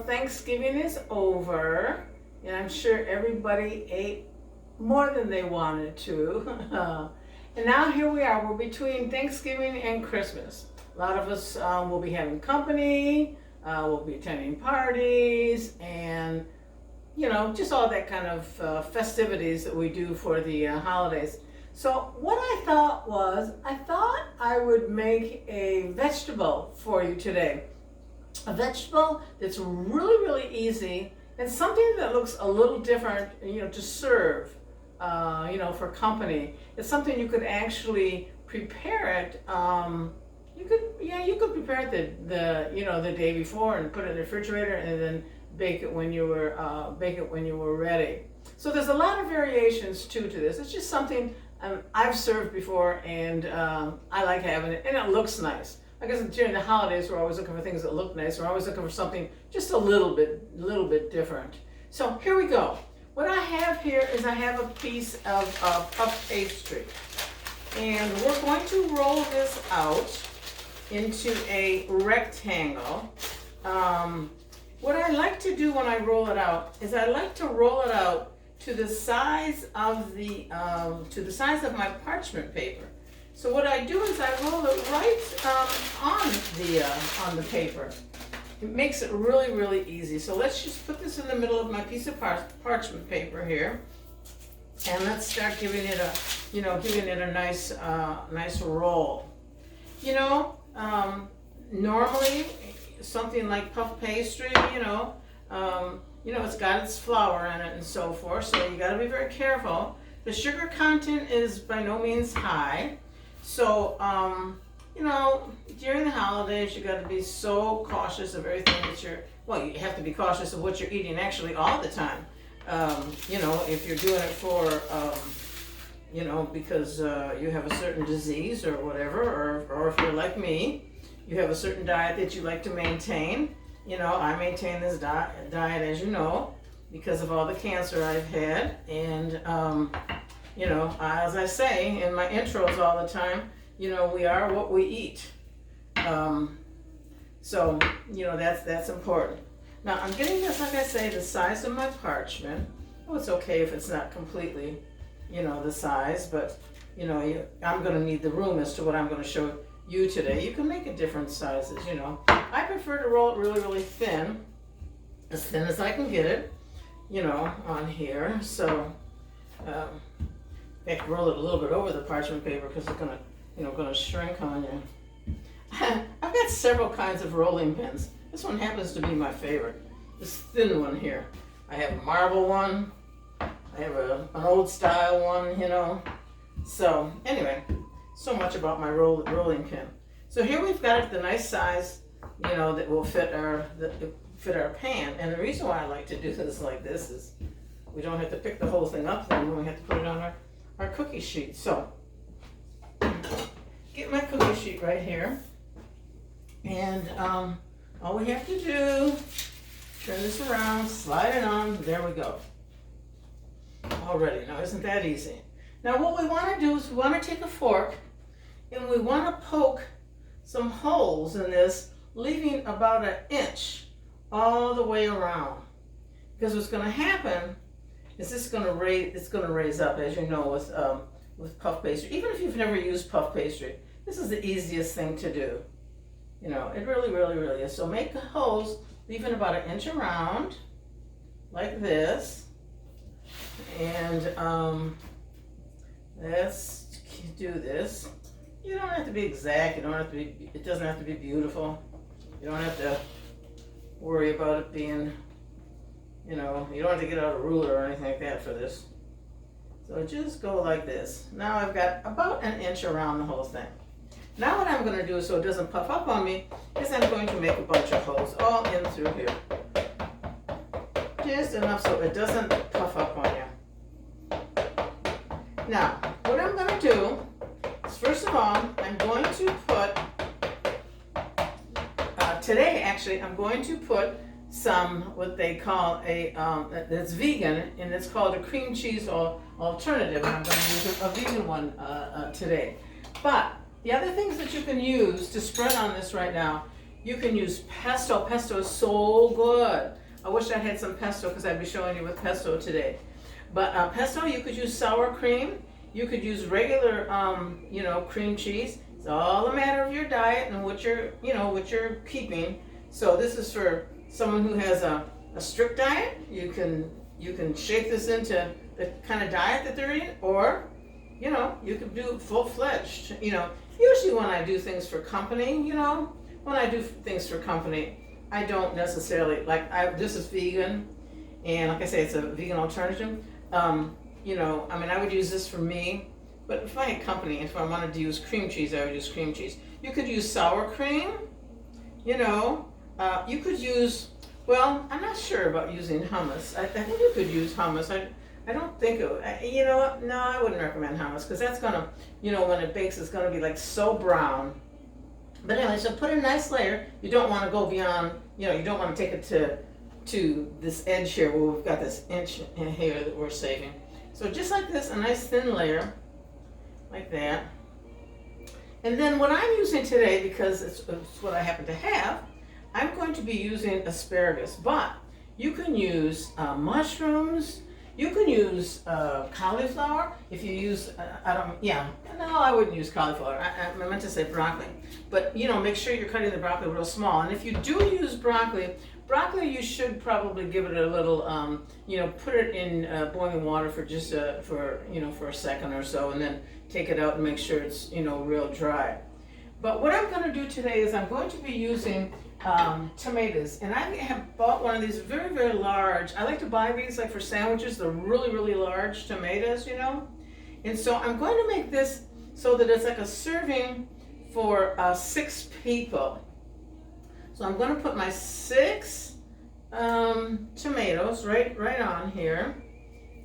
Thanksgiving is over, and I'm sure everybody ate more than they wanted to. And now here we are, we're between Thanksgiving and Christmas. A lot of us will be having company, we'll be attending parties, and just all that kind of festivities that we do for the holidays. So what I thought was, I would make a vegetable for you today. A vegetable that's really, really easy and something that looks a little different, to serve, for company. It's something you could actually prepare it. You could prepare it the day before and put it in the refrigerator and then bake it when you were ready. So there's a lot of variations too to this. It's just something I've served before, and I like having it, and it looks nice. I guess during the holidays, we're always looking for things that look nice. We're always looking for something just a little bit different. So here we go. What I have here is I have a piece of puff pastry, and we're going to roll this out into a rectangle. What I like to do when I roll it out is I like to roll it out to the size of my parchment paper. So what I do is I roll it right on the paper. It makes it really, really easy. So let's just put this in the middle of my piece of parchment paper here, and let's start giving it a nice roll. Normally something like puff pastry, it's got its flour in it and so forth. So you got to be very careful. The sugar content is by no means high. So, during the holidays, you got to be so cautious of everything that you have to be cautious of what you're eating actually all the time. If you're doing it for, because you have a certain disease or whatever, or if you're like me, you have a certain diet that you like to maintain. I maintain this diet, as you know, because of all the cancer I've had, and as I say in my intros all the time, we are what we eat. So that's important. Now I'm getting this, like I say, the size of my parchment. Oh, it's okay if it's not completely, the size, but I'm going to need the room as to what I'm going to show you today. You can make it different sizes, I prefer to roll it really, really thin as I can get it, on here. So, in fact, roll it a little bit over the parchment paper because it's gonna shrink on you. I've got several kinds of rolling pins. This one happens to be my favorite. This thin one here. I have a marble one. I have an old style one, So anyway, so much about my rolling pin. So here we've got it the nice size, that will fit our pan. And the reason why I like to do this like this is we don't have to pick the whole thing up then when we have to put it on our cookie sheet. So get my cookie sheet right here, and all we have to do, turn this around, slide it on, there we go. Already, now isn't that easy? Now what we want to do is we want to take a fork and we want to poke some holes in this, leaving about 1 inch all the way around. Because what's going to happen is it's going to raise up, as you know, with puff pastry. Even if you've never used puff pastry, this is the easiest thing to do. It really, really, really is. So make holes, leaving about 1 inch around, like this. And let's do this. You don't have to be exact. It doesn't have to be beautiful. You don't have to worry about it being, you don't have to get out a ruler or anything like that for this. So just go like this. Now I've got about 1 inch around the whole thing. Now what I'm going to do, so it doesn't puff up on me, is I'm going to make a bunch of holes all in through here. Just enough so it doesn't puff up on you. Now, what I'm going to do is, first of all, I'm going to put, today actually, I'm going to put some, what they call that's vegan, and it's called a cream cheese alternative, and I'm going to use a vegan one today. But the other things that you can use to spread on this right now You can use pesto. Pesto is so good. I wish I had some pesto because I'd be showing you with pesto today. But pesto, you could use sour cream. You could use regular, cream cheese. It's all a matter of your diet and what you're keeping. So this is for someone who has a strict diet. You can shape this into the kind of diet that they're eating, or you could do full-fledged. Usually when I do things for company, I don't necessarily this is vegan, and like I say, it's a vegan alternative. I would use this for me, but if I had company, if I wanted to use cream cheese, I would use cream cheese. You could use sour cream. You could use. Well, I'm not sure about using hummus. I think you could use hummus. I don't think it would. You know what? No, I wouldn't recommend hummus because that's gonna, when it bakes, it's gonna be like so brown. But anyway, so put a nice layer. You don't want to go beyond, you don't want to take it to this edge here where we've got this inch in here that we're saving. So just like this, a nice thin layer, like that. And then what I'm using today, because it's what I happen to have, I'm going to be using asparagus, but you can use mushrooms. You can use cauliflower. If you use, I wouldn't use cauliflower. I meant to say broccoli. But, make sure you're cutting the broccoli real small. And if you do use broccoli, you should probably give it a little, put it in boiling water for just, for a second or so, and then take it out and make sure it's, real dry. But what I'm going to do today is I'm going to be using tomatoes, and I have bought one of these very, very large. I like to buy these like for sandwiches. They're really, really large tomatoes, And so I'm going to make this so that it's like a serving for 6 people. So I'm going to put my 6 tomatoes right on here.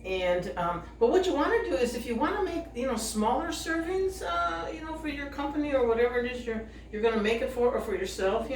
And but what you want to do is, if you want to make smaller servings, for your company or whatever it is you're going to make it for, or for yourself,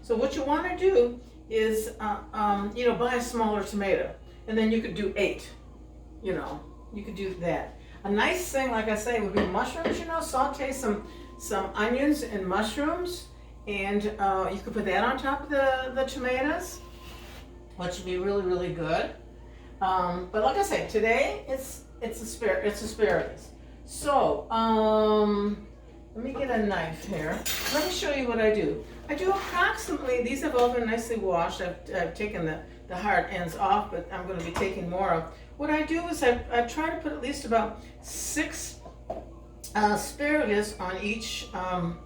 So what you want to do is, buy a smaller tomato, and then you could do 8. You could do that. A nice thing, like I say, would be mushrooms. Saute some onions and mushrooms, and you could put that on top of the tomatoes, which would be really, really good. But like I say, today it's asparagus. So let me get a knife here. Let me show you what I do. I do approximately, these have all been nicely washed. I've taken the hard ends off, but I'm going to be taking more of. What I do is I try to put at least about 6 asparagus on each, on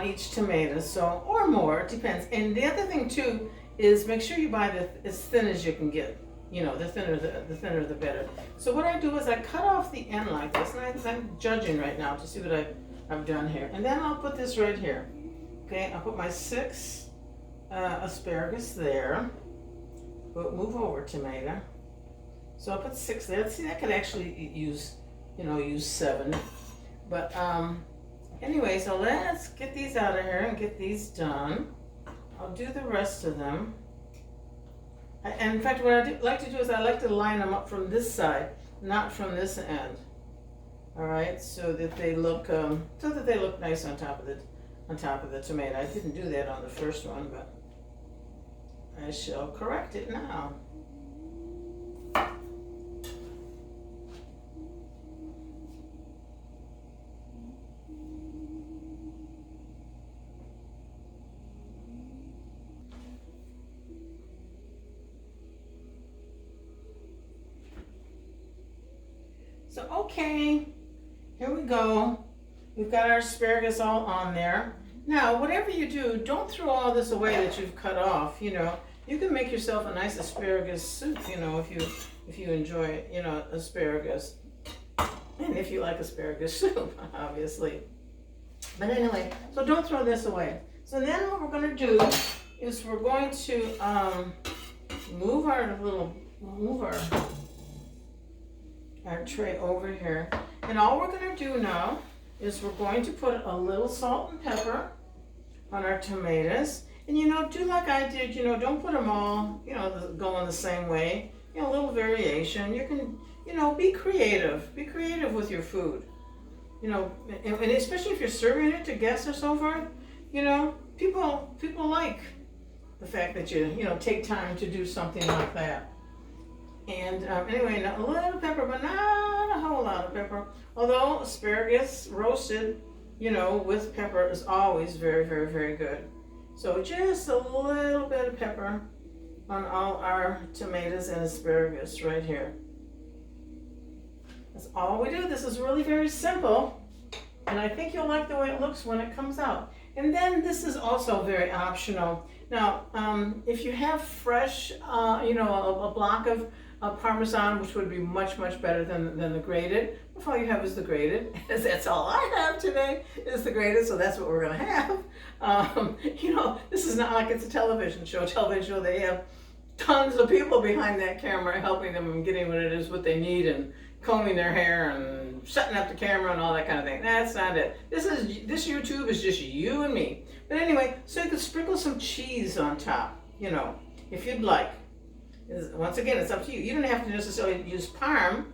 each tomato, so, or more, it depends. And the other thing too is make sure you buy as thin as you can get. The thinner the better. So what I do is I cut off the end like this, and I'm judging right now to see what I've done here. And then I'll put this right here. Okay, I'll put my 6 asparagus there. But move over tomato. So I'll put 6 there. See, I could actually use 7. But anyway, so let's get these out of here and get these done. I'll do the rest of them. And in fact, what I like to do is I like to line them up from this side, not from this end. All right, so that they look nice on top of the tomato. I didn't do that on the first one, but I shall correct it now. So, okay, here we go. We've got our asparagus all on there. Now, whatever you do, don't throw all this away that you've cut off, You can make yourself a nice asparagus soup, if you enjoy, asparagus. And if you like asparagus soup, obviously. But anyway, so don't throw this away. So then what we're going to do is we're going to move our tray over here. And all we're going to do now is we're going to put a little salt and pepper on our tomatoes. And do like I did, don't put them all, going the same way. A little variation. You can, be creative. Be creative with your food. And especially if you're serving it to guests or so forth, people like the fact that you know, take time to do something like that. And anyway, a little pepper, but not a whole lot of pepper. Although asparagus roasted, you know, with pepper is always very, very, very good. So just a little bit of pepper on all our tomatoes and asparagus right here. That's all we do. This is really very simple. And I think you'll like the way it looks when it comes out. And then this is also very optional. Now, if you have fresh, you know, a block of Parmesan, which would be much, much better than the grated. If all you have is the grated, that's all I have today is the grated, so that's what we're gonna have. You know, this is not like it's a television show. They have tons of people behind that camera helping them and getting what they need and combing their hair and setting up the camera and all that kind of thing. That's not it. This YouTube is just you and me. But anyway, so you could sprinkle some cheese on top, you know, if you'd like. Once again, it's up to you. You don't have to necessarily use Parm.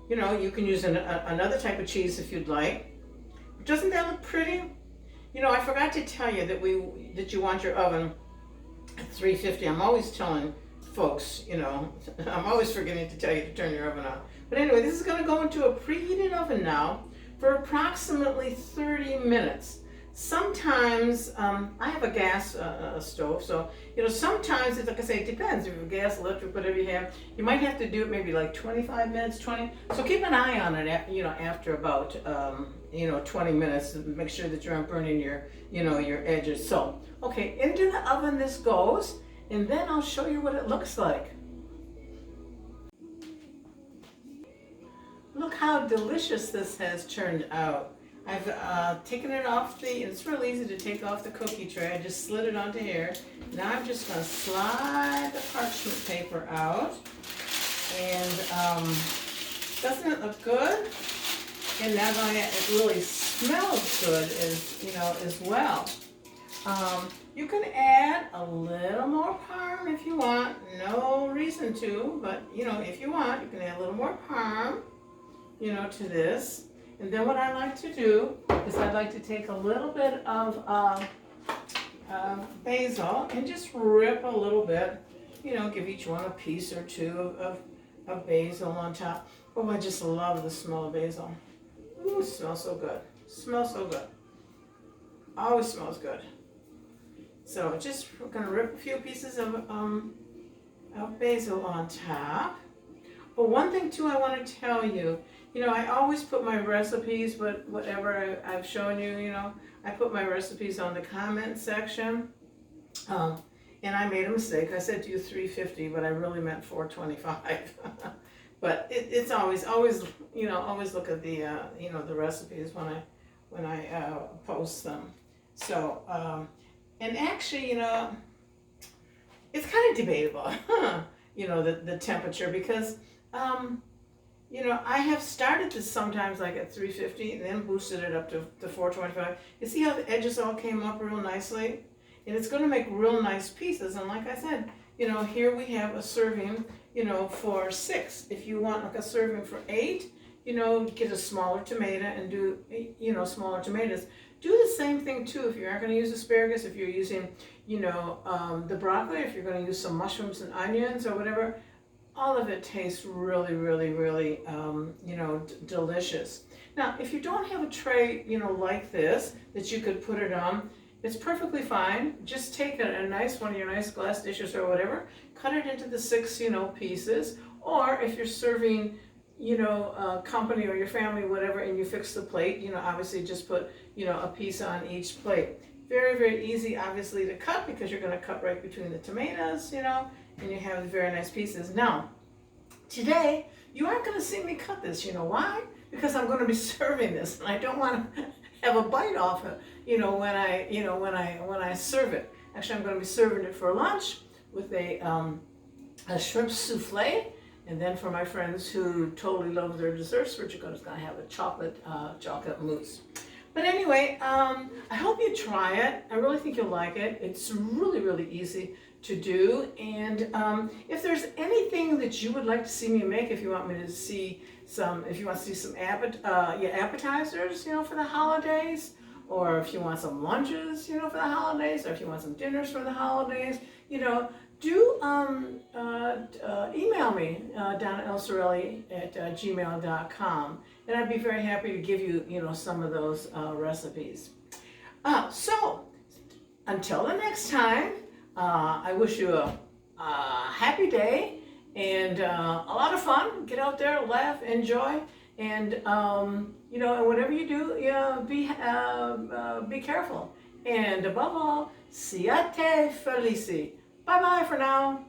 You know, you can use another type of cheese if you'd like. Doesn't that look pretty? You know, I forgot to tell you that you want your oven at 350. I'm always telling folks, you know, I'm always forgetting to tell you to turn your oven on. But anyway, this is going to go into a preheated oven now for approximately 30 minutes. Sometimes, I have a gas stove, so, you know, sometimes, like I say, it depends. If you have gas, electric, whatever you have, you might have to do it maybe like 25 minutes, 20. So keep an eye on it, you know, after about, you know, 20 minutes. Make sure that you aren't burning your, you know, your edges. So, okay, into the oven this goes, and then I'll show you what it looks like. Look how delicious this has turned out. I've taken it off it's real easy to take off the cookie tray. I just slid it onto here. Now I'm just going to slide the parchment paper out. And doesn't it look good? And now it really smells good as well. You can add a little more parm if you want. No reason to, but you know, if you want, you can add a little more parm, you know, to this. And then what I like to do is I like to take a little bit of basil and just rip a little bit, you know, give each one a piece or two of basil on top. Oh, I just love the smell of basil. Ooh, it smells so good. Smells so good. Always smells good. So just we're gonna rip a few pieces of basil on top. But one thing too I want to tell you, you know, I always put my recipes, but whatever I've shown you, you know, I put my recipes on the comment section. And I made a mistake. I said to you 350, but I really meant 425. But it's always, you know, always look at the, you know, the recipes when I post them. So, and actually, you know, it's kind of debatable, you know, the temperature, because, you know, I have started this sometimes like at 350 and then boosted it up to 425. You see how the edges all came up real nicely? And it's going to make real nice pieces. And like I said, you know, here we have a serving, you know, for 6. If you want like a serving for 8, you know, get a smaller tomato and do, you know, smaller tomatoes. Do the same thing too if you aren't going to use asparagus, if you're using, you know, the broccoli, if you're going to use some mushrooms and onions or whatever. All of it tastes really, really, really, you know, delicious. Now, if you don't have a tray, you know, like this, that you could put it on, it's perfectly fine. Just take a nice one of your nice glass dishes or whatever, cut it into the 6, you know, pieces. Or if you're serving, you know, company or your family, whatever, and you fix the plate, you know, obviously just put, you know, a piece on each plate. Very, very easy, obviously, to cut because you're going to cut right between the tomatoes, you know, and you have very nice pieces. Now, today, you aren't going to see me cut this. You know why? Because I'm going to be serving this, and I don't want to have a bite off it, you know, when I serve it. Actually, I'm going to be serving it for lunch with a shrimp souffle, and then for my friends who totally love their desserts, we're just going to have a chocolate mousse. But anyway, I hope you try it. I really think you'll like it. It's really, really easy to do. And if there's anything that you would like to see me make, if you want me to see some, if you want to see some appetizers, you know, for the holidays, or if you want some lunches, you know, for the holidays, or if you want some dinners for the holidays, you know, do email me, DonnaLSorelli@gmail.com, and I'd be very happy to give you, you know, some of those recipes. So, until the next time, I wish you a happy day and a lot of fun. Get out there, laugh, enjoy, and you know, and whatever you do, be careful. And above all, siate felici. Bye bye for now.